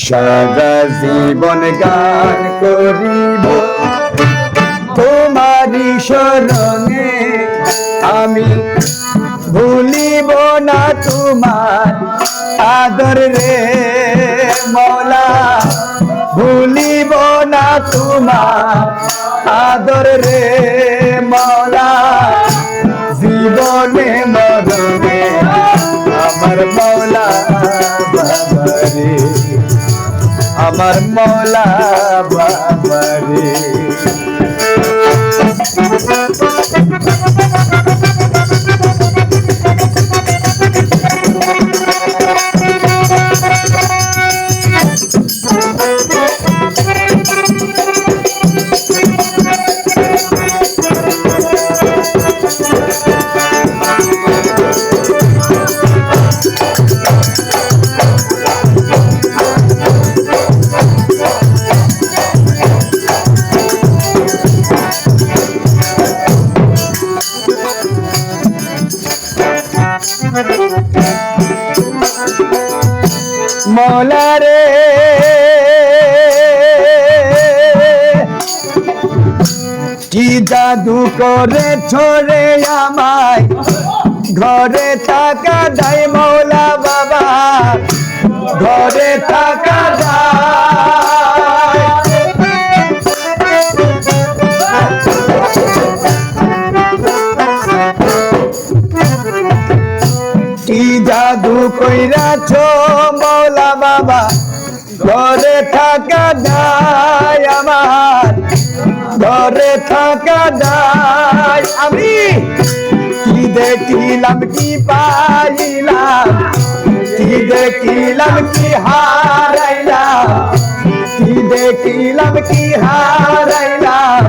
সারা জীবন গান করিব তোমারি শরণে, আমি ভুলিব না তোমার আদর রে মৌলা, ভুলিব না তোমার আদর রে মৌলা। জীবনে মরণে আমার মৌলা বাবারে, আমার মৌলা বাবারে। মৌলা রে কি জাদু করে ছড়ে আমায়, ঘরে থাকা দায় মৌলা বাবা, ঘরে থাকা দায়। কি জাদু কইরাছ মৌলা বাবা, ঘরে থাকা দায় আমার, ঘরে থাকা দায়। আমি কি দেখিলাম কি পাইলাম, কি দেখিলাম কি হারাইলাম, কি দেখিলাম কি হারাইলাম,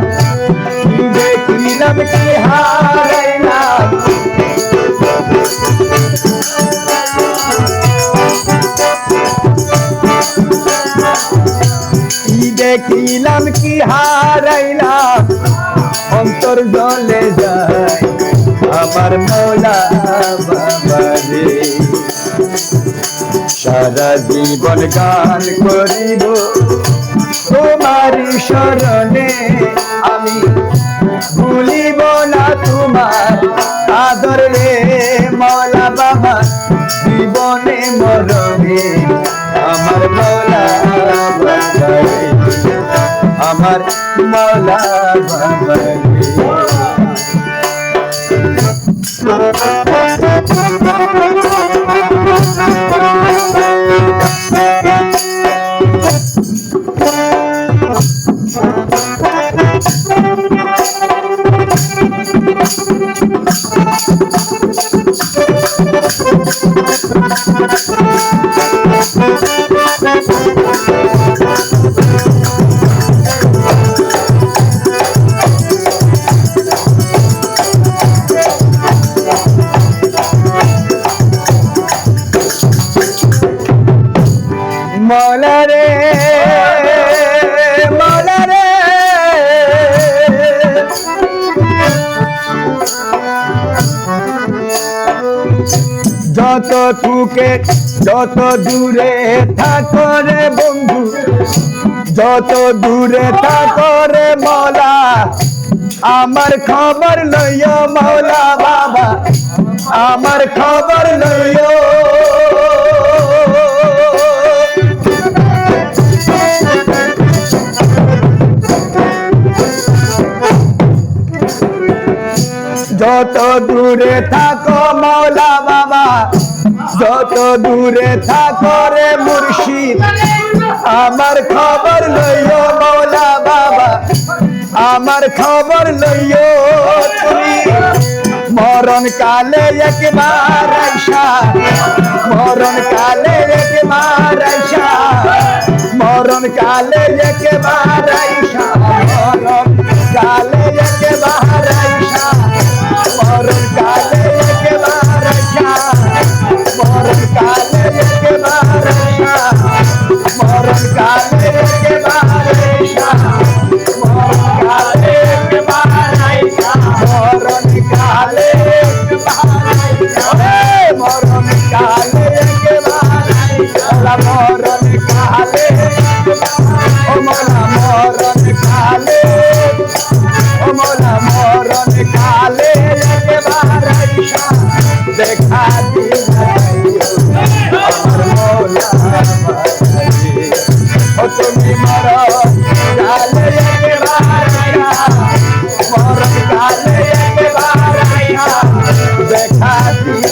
কি দেখিলাম কি হারাইলাম। কি দেখিলাম কি হারাইলাম, অন্তর জ্বলে যায় আমার মৌলা বাবারে। সারা জীবন গান করিব তোমারি শরণে, আমি ভুলিব না তোমার আদর রে মৌলা বাবা। জীবনে মরণে আমার মৌলা বাবারে, আমার মৌলা বাবারে। মৌলা রে মৌলা রে, যত টুকে যত দূরে থাকো রে বন্ধু, যত দূরে থাকো রে মৌলা, আমার খবর লইও মৌলা বাবা, আমার খবর লইও। যত দূরে থাকো মৌলা বাবা, যত দূরে থাকো রে মুর্শিদ, আমার খবর লইও মৌলা বাবা, আমার খবর লইও। তুমি মরণ কালে একবার আইসা, মরণ কালে একবার আইসা, মরণ কালে একবার আইসা, মরণ কালে একবার আইসা, মরণ কালে একবার আইসা, মরণ কালে একবার আইসা, মরণ কালে একবার আইসা, মরণ কালে একবার আইসা, মরণ কালে একবার আইসা, মরণ কালে একবার আইসা। মরণ কালে ও মৌলা মরণ কালে ও মৌলা মরণ কালে একেবারে দেখা দিও আমার মৌলা ও তুমি মরণ কালে একেবারে মরণ কালে একেবারে দেখা দিও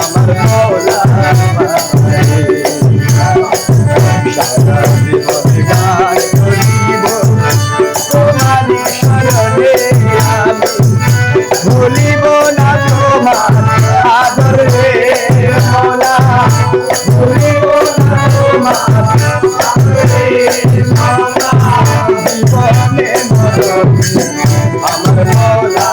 আমার মৌলা সারা জীবন গান করিব তোমারি শরণে আমি ভুলিব না তোমার আদর রে মৌলা ভুলিব না তোমার আদর রে মৌলা জীবনে মরণে আমার মৌলা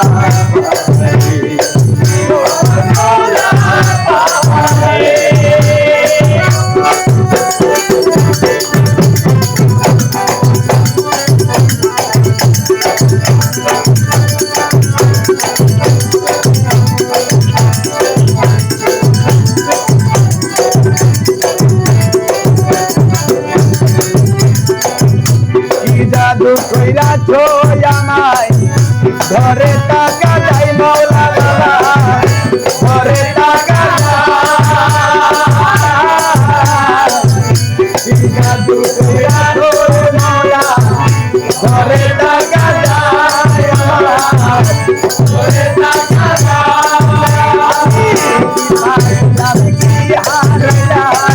জাদু কইরা ছয় আমায় ধরে টাকা যাই মৌলা বাবা ধরে টাকা জাদু কইরা ছয় মৌলা ধরে টাকা যাই ধরে টাকা যাই কি হার যায়